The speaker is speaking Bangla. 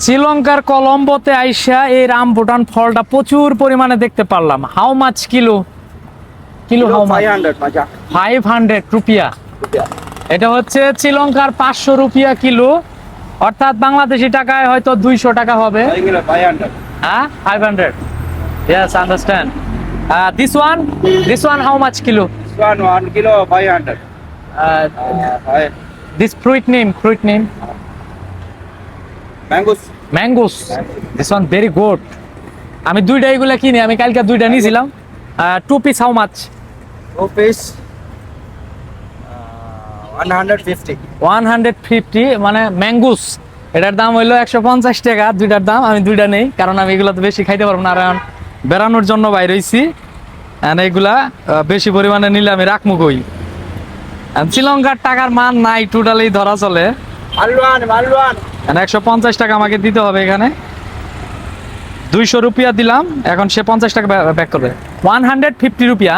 শ্রীলঙ্কার কলম্বোতে আইসা এই রামবুটান ফলটা প্রচুর পরিমাণে দেখতে পারলাম। How much kilo? Kilo how much? 500 Majak. 500 রুপিয়া। এটা হচ্ছে শ্রীলঙ্কার 500 রুপিয়া কিলো, অর্থাৎ বাংলাদেশি টাকায় হয়তো 200 টাকা হবে। 500. হ্যাঁ, 500। Yes, understand. This one how much kilo? This one 1 kilo 500. Five. This fruit name? Mangoes. Mangoes. This one very good. আমি দুইটা এগুলা কিনি, আমি কালকে দুইটা নিয়েছিলাম। 2 piece how much? 2 piece. 150. 150 মানে ম্যাঙ্গুস। এটার দাম হইলো 150 টাকা দুইটার দাম। আমি দুইটা নেই, কারণ আমি এগুলো তো বেশি খাইতে পারবো না, আর এখন বেড়ানোর জন্য বাইরে হইছি। এগুলা বেশি পরিমাণে নিলে আমি রাখমু কই। শ্রীলঙ্কার টাকার মান নাই টোটালি ধরা চলে। Malwan. 150 টাকা আমাকে দিতে হবে এখানে। 200 রুপিয়া দিলাম, এখন সে 50 টাকা ব্যাক করবে। 150 রুপিয়া।